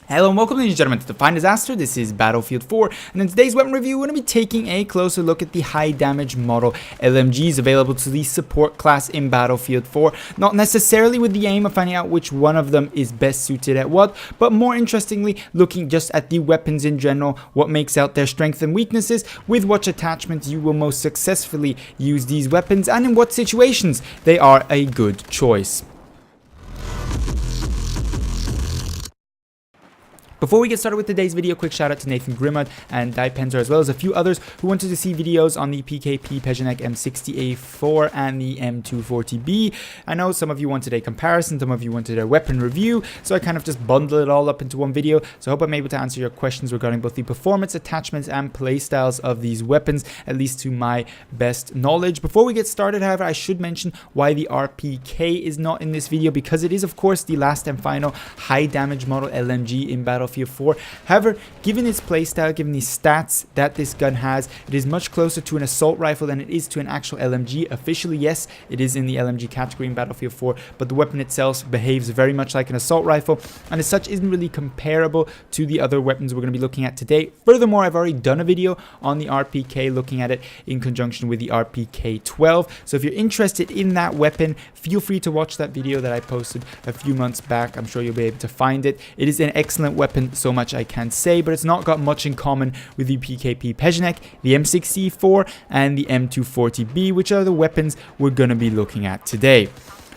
Hello and welcome, ladies and gentlemen, to Define Disaster. This is Battlefield 4, and in today's weapon review, we're going to be taking a closer look at the high damage model LMGs available to the support class in Battlefield 4. Not necessarily with the aim of finding out which one of them is best suited at what, but more interestingly, looking just at the weapons in general, what makes out their strengths and weaknesses, with what attachments you will most successfully use these weapons, and in what situations they are a good choice. Before we get started with today's video, quick shout out to Nathan Grimmud and Daipenzer, as well as a few others who wanted to see videos on the PKP Pecheneg M60-E4 and the M240B. I know some of you wanted a comparison, some of you wanted a weapon review, so I kind of just bundled it all up into one video. So I hope I'm able to answer your questions regarding both the performance, attachments, and playstyles of these weapons, at least to my best knowledge. Before we get started, however, I should mention why the RPK is not in this video, because it is, of course, the last and final high damage model LMG in Battlefield 4. However, given its playstyle, given the stats that this gun has, it is much closer to an assault rifle than it is to an actual LMG. Officially, yes, it is in the LMG category in Battlefield 4, but the weapon itself behaves very much like an assault rifle, and as such isn't really comparable to the other weapons we're going to be looking at today. Furthermore, I've already done a video on the RPK, looking at it in conjunction with the RPK 12. So if you're interested in that weapon, feel free to watch that video that I posted a few months back. I'm sure you'll be able to find it. It is an excellent weapon, so much I can say, but it's not got much in common with the PKP Pecheneg, the M60-E4, and the M240B, which are the weapons we're going to be looking at today.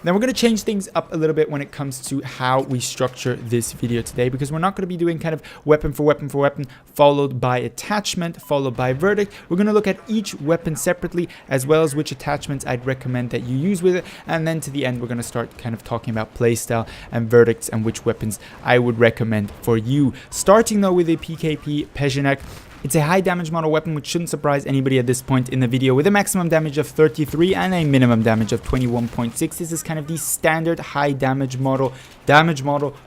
Now we're going to change things up a little bit when it comes to how we structure this video today, because we're not going to be doing kind of weapon for weapon for weapon, followed by attachment, followed by verdict. We're going to look at each weapon separately, as well as which attachments I'd recommend that you use with it, and then to the end we're going to start kind of talking about playstyle and verdicts and which weapons I would recommend for you. Starting though with the PKP Pecheneg. It's a high damage model weapon, which shouldn't surprise anybody at this point in the video, with a maximum damage of 33 and a minimum damage of 21.6. This is kind of the standard high damage model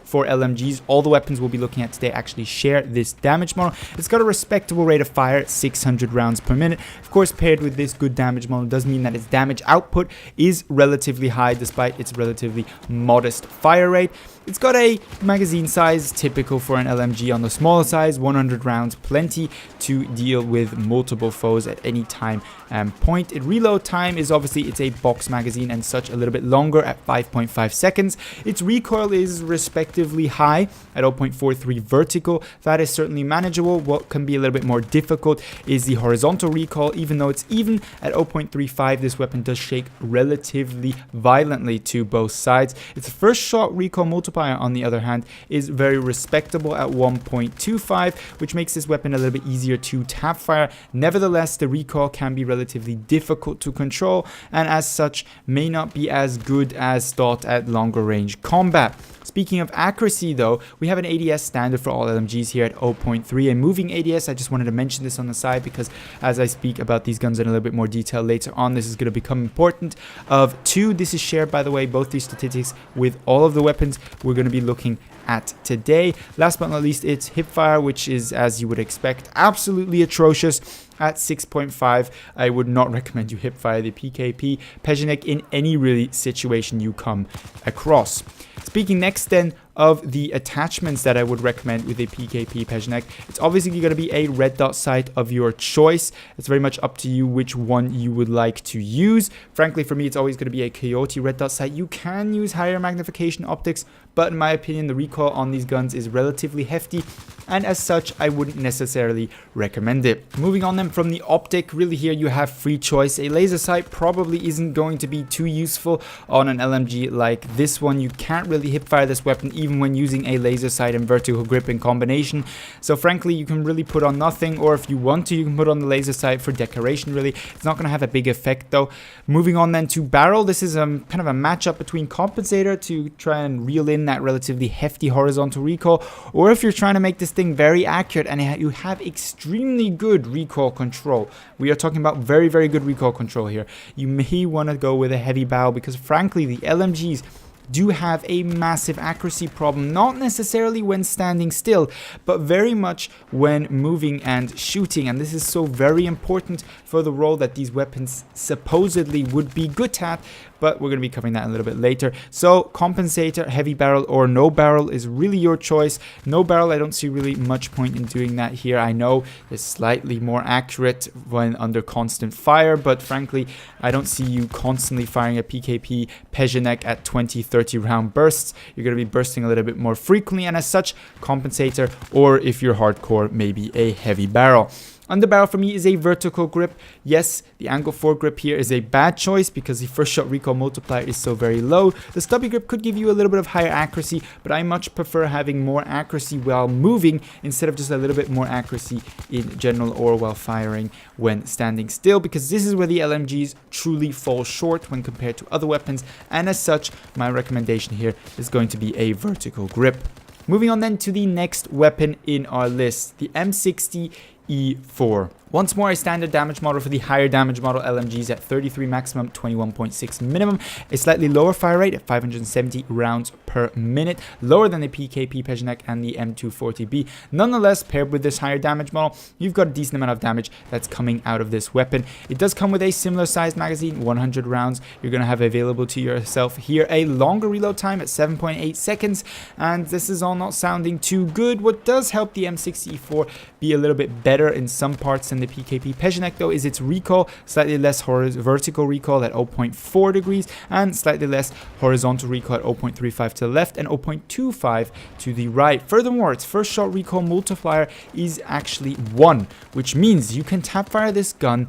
for LMGs. All the weapons we'll be looking at today actually share this damage model. It's got a respectable rate of fire, 600 rounds per minute. Of course, paired with this good damage model does mean that its damage output is relatively high despite its relatively modest fire rate. It's got a magazine size typical for an LMG on the smaller size, 100 rounds, plenty to deal with multiple foes at any time and point. Its reload time is obviously, it's a box magazine and such, a little bit longer at 5.5 seconds. Its recoil is respectively high at 0.43 vertical. That is certainly manageable. What can be a little bit more difficult is the horizontal recoil. Even though it's even at 0.35, this weapon does shake relatively violently to both sides. Its first shot recoil multiplier, on the other hand, is very respectable at 1.25, which makes this weapon a little bit easier to tap fire. Nevertheless, the recoil can be relatively difficult to control, and as such may not be as good as thought at longer range combat. Speaking of accuracy though, we have an ADS standard for all LMGs here at 0.3, and moving ADS, I just wanted to mention this on the side because as I speak about these guns in a little bit more detail later on, this is going to become important. Of 2, this is shared, by the way, both these statistics with all of the weapons we're going to be looking at today. Last but not least, it's hipfire, which is, as you would expect, absolutely atrocious at 6.5. I would not recommend you hipfire the PKP Pecheneg in any really situation you come across. Speaking next then of the attachments that I would recommend with a PKP Pecheneg, it's obviously going to be a red dot sight of your choice. It's very much up to you which one you would like to use. Frankly, for me, it's always going to be a Coyote red dot sight. You can use higher magnification optics, but in my opinion, the recoil on these guns is relatively hefty, and as such, I wouldn't necessarily recommend it. Moving on then from the optic, really here you have free choice. A laser sight probably isn't going to be too useful on an LMG like this one. You can't really hipfire this weapon even when using a laser sight and vertical grip in combination. So frankly, you can really put on nothing, or if you want to, you can put on the laser sight for decoration really. It's not going to have a big effect though. Moving on then to barrel, this is kind of a matchup between compensator to try and reel in that relatively hefty horizontal recoil, or if you're trying to make this thing very accurate and you have extremely good recoil control. We are talking about very, very good recoil control here. You may want to go with a heavy barrel, because frankly, the LMGs do have a massive accuracy problem, not necessarily when standing still, but very much when moving and shooting. And this is so very important for the role that these weapons supposedly would be good at, but we're going to be covering that a little bit later. So compensator, heavy barrel or no barrel is really your choice. No barrel, I don't see really much point in doing that here. I know it's slightly more accurate when under constant fire, but frankly, I don't see you constantly firing a PKP Pecheneg at 20-30 round bursts. You're going to be bursting a little bit more frequently, and as such, compensator, or if you're hardcore, maybe a heavy barrel. Underbarrel for me is a vertical grip. Yes, the angle foregrip here is a bad choice because the first shot recoil multiplier is so very low. The stubby grip could give you a little bit of higher accuracy, but I much prefer having more accuracy while moving instead of just a little bit more accuracy in general or while firing when standing still, because this is where the LMGs truly fall short when compared to other weapons, and as such, my recommendation here is going to be a vertical grip. Moving on then to the next weapon in our list, the M60-E4. Once more, a standard damage model for the higher damage model LMGs at 33 maximum, 21.6 minimum. A slightly lower fire rate at 570 rounds per minute, lower than the PKP Pecheneg and the M240B. Nonetheless, paired with this higher damage model, you've got a decent amount of damage that's coming out of this weapon. It does come with a similar sized magazine, 100 rounds. You're going to have available to yourself here a longer reload time at 7.8 seconds, and this is all not sounding too good. What does help the M60-E4 be a little bit better in some parts than the PKP Pecheneg though is its recoil, slightly less vertical recoil at 0.4 degrees and slightly less horizontal recoil at 0.35 to the left and 0.25 to the right. Furthermore, its first shot recoil multiplier is actually 1, which means you can tap fire this gun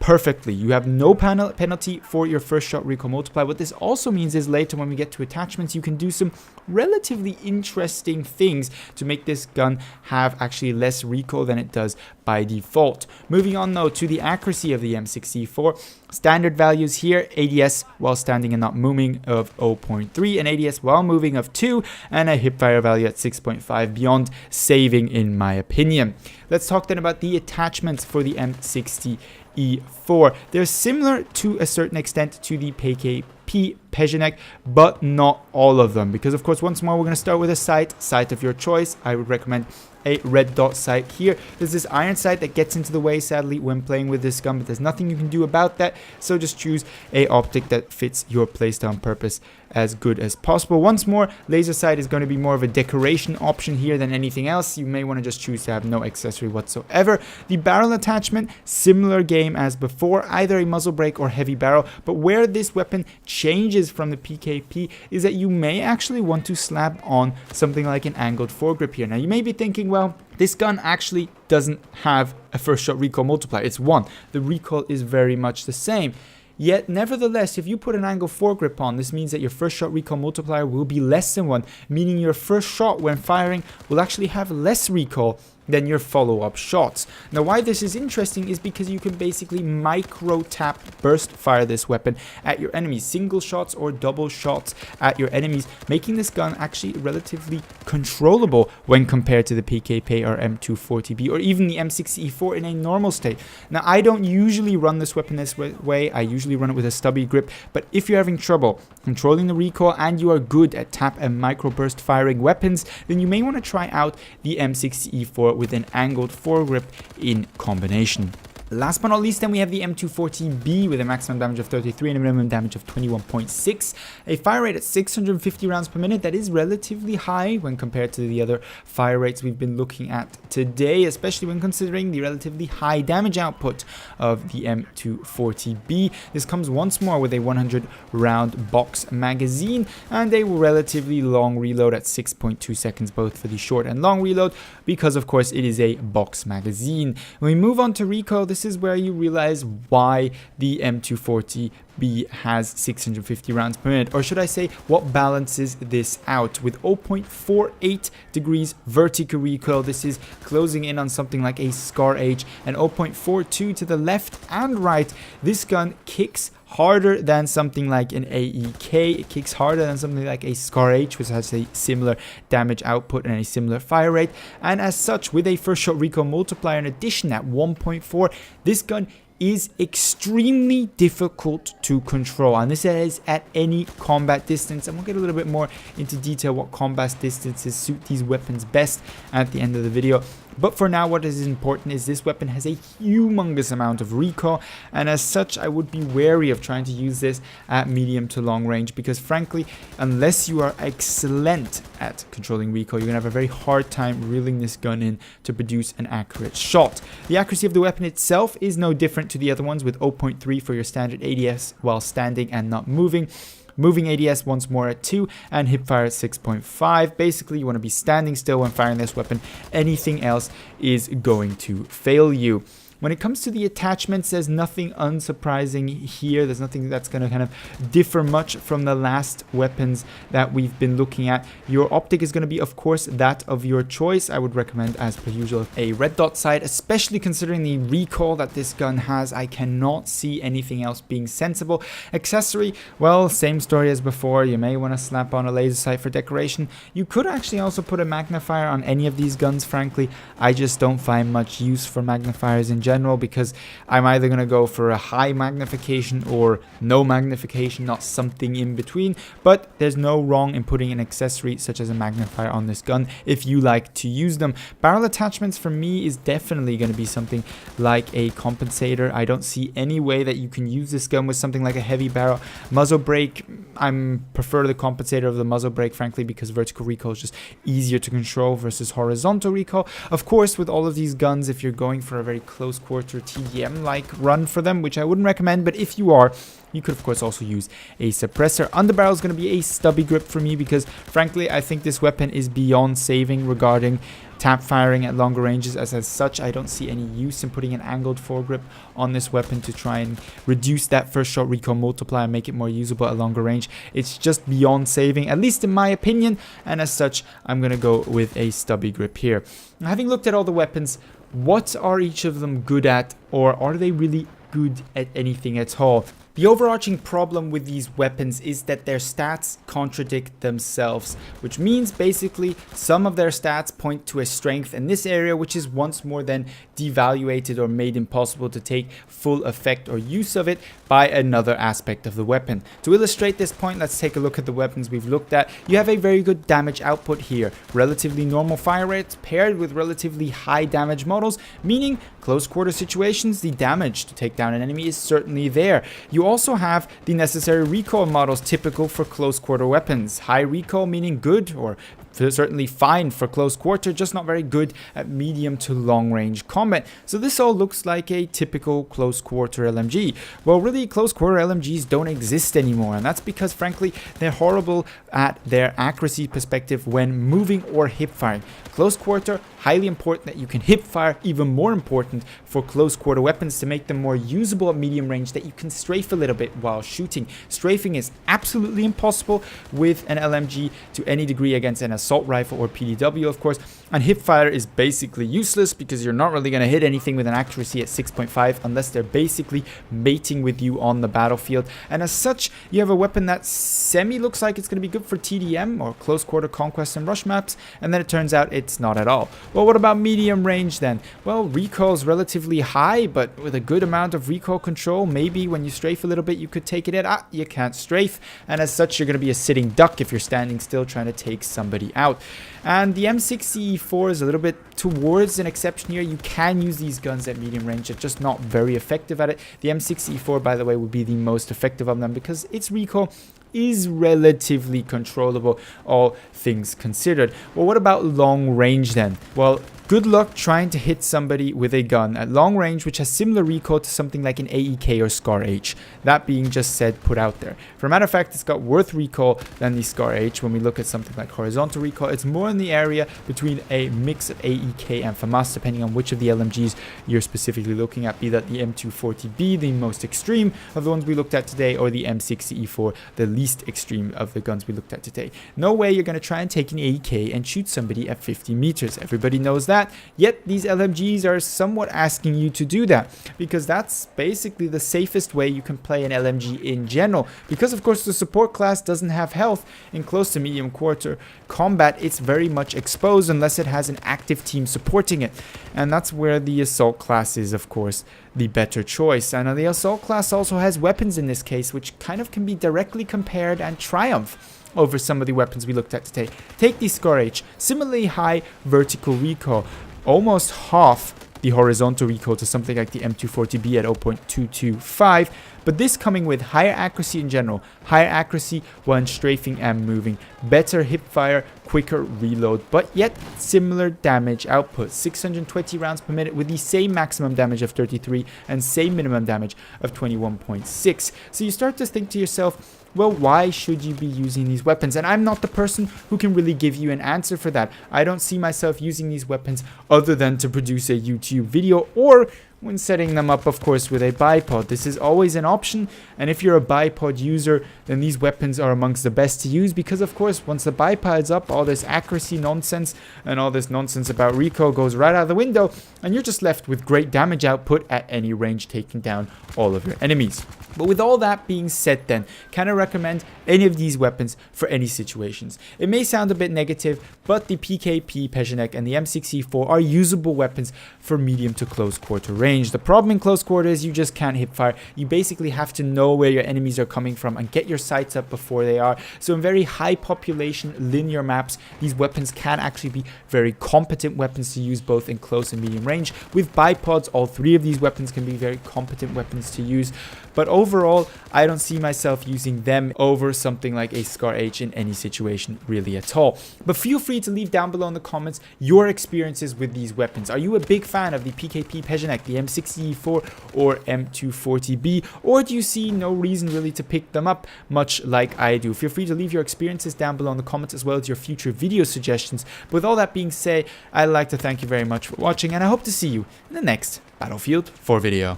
perfectly. You have no penalty for your first shot recoil multiplier. What this also means is later when we get to attachments, you can do some relatively interesting things to make this gun have actually less recoil than it does by default. Moving on though to the accuracy of the M60-E4. Standard values here, ADS while standing and not moving of 0.3, and ADS while moving of 2, and a hipfire value at 6.5, beyond saving in my opinion. Let's talk then about the attachments for the M60-E4. They're similar to a certain extent to the PKP Pecheneg, but not all of them, because of course once more we're going to start with a sight of your choice. I would recommend a red dot sight here. There's this iron sight that gets into the way sadly when playing with this gun, but there's nothing you can do about that, so just choose a optic that fits your playstyle and purpose as good as possible. Once more, laser sight is going to be more of a decoration option here than anything else. You may want to just choose to have no accessory whatsoever. The barrel attachment, similar game as before, either a muzzle brake or heavy barrel, but where this weapon changes from the PKP is that you may actually want to slap on something like an angled foregrip here. Now you may be thinking, well, this gun actually doesn't have a first shot recoil multiplier. It's 1. The recoil is very much the same. Yet, nevertheless, if you put an angle foregrip on, this means that your first shot recoil multiplier will be less than 1, meaning your first shot when firing will actually have less recoil than your follow-up shots. Now, why this is interesting is because you can basically micro tap burst fire this weapon at your enemies, single shots or double shots at your enemies, making this gun actually relatively controllable when compared to the PKP or M240B or even the M60-E4 in a normal state. Now, I don't usually run this weapon this way. I usually run it with a stubby grip, but if you're having trouble controlling the recoil and you are good at tap and micro burst firing weapons, then you may want to try out the M60-E4 with an angled foregrip in combination. Last but not least, then we have the M240B with a maximum damage of 33 and a minimum damage of 21.6. A fire rate at 650 rounds per minute. That is relatively high when compared to the other fire rates we've been looking at today, especially when considering the relatively high damage output of the M240B. This comes once more with a 100 round box magazine and a relatively long reload at 6.2 seconds, both for the short and long reload, because of course it is a box magazine. When we move on to recoil, this is where you realize why the M240B has 650 rounds per minute, or should I say what balances this out. With 0.48 degrees vertical recoil, this is closing in on something like a Scar H, and 0.42 to the left and right. This gun kicks harder than something like an AEK. It kicks harder than something like a Scar H, which has a similar damage output and a similar fire rate. And as such, with a first shot recoil multiplier in addition at 1.4, this gun is extremely difficult to control, and this is at any combat distance, and we'll get a little bit more into detail what combat distances suit these weapons best at the end of the video. But for now, what is important is this weapon has a humongous amount of recoil, and as such I would be wary of trying to use this at medium to long range, because frankly, unless you are excellent at controlling recoil, you're gonna have a very hard time reeling this gun in to produce an accurate shot. The accuracy of the weapon itself is no different to the other ones, with 0.3 for your standard ADS while standing and not moving. Moving ADS once more at 2 and hipfire at 6.5. Basically, you want to be standing still when firing this weapon. Anything else is going to fail you. When it comes to the attachments, there's nothing unsurprising here. There's nothing that's going to kind of differ much from the last weapons that we've been looking at. Your optic is going to be, of course, that of your choice. I would recommend, as per usual, a red dot sight, especially considering the recoil that this gun has. I cannot see anything else being sensible. Accessory, well, same story as before. You may want to slap on a laser sight for decoration. You could actually also put a magnifier on any of these guns, frankly. I just don't find much use for magnifiers in general, because I'm either going to go for a high magnification or no magnification, not something in between. But there's no wrong in putting an accessory such as a magnifier on this gun if you like to use them. Barrel attachments for me is definitely going to be something like a compensator. I don't see any way that you can use this gun with something like a heavy barrel. Muzzle brake, I prefer the compensator of the muzzle brake, frankly, because vertical recoil is just easier to control versus horizontal recoil. Of course, with all of these guns, if you're going for a very close quarter TDM like run for them, which I wouldn't recommend, but if you are, you could of course also use a suppressor. Underbarrel is going to be a stubby grip for me, because frankly I think this weapon is beyond saving regarding tap firing at longer ranges. As such, I don't see any use in putting an angled foregrip on this weapon to try and reduce that first shot recoil multiplier and make it more usable at longer range. It's just beyond saving, at least in my opinion, and as such I'm going to go with a stubby grip here. Now, having looked at all the weapons, what are each of them good at, or are they really good at anything at all? The overarching problem with these weapons is that their stats contradict themselves, which means basically some of their stats point to a strength in this area, which is once more then devaluated or made impossible to take full effect or use of it by another aspect of the weapon. To illustrate this point, let's take a look at the weapons we've looked at. You have a very good damage output here, relatively normal fire rates paired with relatively high damage models, meaning close quarter situations, the damage to take down an enemy is certainly there. You also have the necessary recoil models typical for close quarter weapons. High recoil meaning good, or certainly fine for close quarter, just not very good at medium to long range combat. So this all looks like a typical close quarter LMG. Well, really, close quarter LMGs don't exist anymore, and that's because frankly they're horrible at their accuracy perspective when moving or hip firing. Close quarter, highly important that you can hip fire, even more important for close quarter weapons to make them more usable at medium range, that you can strafe a little bit while shooting. Strafing is absolutely impossible with an LMG to any degree against an assault rifle or PDW, of course, and hip fire is basically useless because you're not really going to hit anything with an accuracy at 6.5 unless they're basically mating with you on the battlefield. And as such, you have a weapon that semi looks like it's going to be good for TDM or close quarter conquest and rush maps, and then it turns out it's not at all. Well, what about medium range then? Well, recoil is relatively high, but with a good amount of recoil control, maybe when you strafe a little bit you could take it in. You can't strafe, and as such you're going to be a sitting duck if you're standing still trying to take somebody out. And the M60-E4 is a little bit towards an exception here. You can use these guns at medium range, they're just not very effective at it. The M60-E4, by the way, would be the most effective of them because its recoil is relatively controllable, all things considered. Well, what about long range then? Well, good luck trying to hit somebody with a gun at long range which has similar recoil to something like an AEK or SCAR H. That being just said, put out there. For a matter of fact, it's got worse recoil than the SCAR H. When we look at something like horizontal recoil, it's more in the area between a mix of AEK and FAMAS, depending on which of the LMGs you're specifically looking at, be that the M240B, the most extreme of the ones we looked at today, or the M60-E4, the least extreme of the guns we looked at today. No way you're going to try and take an AEK and shoot somebody at 50 meters. Everybody knows that. that. Yet these LMGs are somewhat asking you to do that, because that's basically the safest way you can play an LMG in general. Because of course the support class doesn't have health in close to medium quarter combat, it's very much exposed unless it has an active team supporting it. And that's where the assault class is, of course, the better choice. And the assault class also has weapons in this case, which kind of can be directly compared and triumph over some of the weapons we looked at today. Take the Scar H, similarly high vertical recoil, almost half the horizontal recoil to something like the M240B at 0.225, but this coming with higher accuracy in general, higher accuracy when strafing and moving, better hip fire, quicker reload, but yet similar damage output, 620 rounds per minute with the same maximum damage of 33 and same minimum damage of 21.6. So you start to think to yourself, well, why should you be using these weapons? And I'm not the person who can really give you an answer for that. I don't see myself using these weapons other than to produce a YouTube video, or when setting them up, of course, with a bipod. This is always an option, and if you're a bipod user, then these weapons are amongst the best to use, because of course once the bipod's up, all this accuracy nonsense and all this nonsense about recoil goes right out the window, and you're just left with great damage output at any range, taking down all of your enemies. But with all that being said, then, can I recommend any of these weapons for any situations? It may sound a bit negative, but the PKP Pecheneg and the M60-E4 are usable weapons for medium to close quarter range. The problem in close quarter is you just can't hip fire. You basically have to know where your enemies are coming from and get your sights up before they are. So in very high population linear maps, these weapons can actually be very competent weapons to use both in close and medium range. With bipods, all three of these weapons can be very competent weapons to use. But overall, I don't see myself using them over something like a Scar H in any situation really at all. But feel free to leave down below in the comments your experiences with these weapons. Are you a big fan of the PKP Pecheneg, the M60-E4 or M240B, or do you see no reason really to pick them up, much like I do? Feel free to leave your experiences down below in the comments, as well as your future video suggestions. But with all that being said, I'd like to thank you very much for watching, and I hope to see you in the next Battlefield 4 video.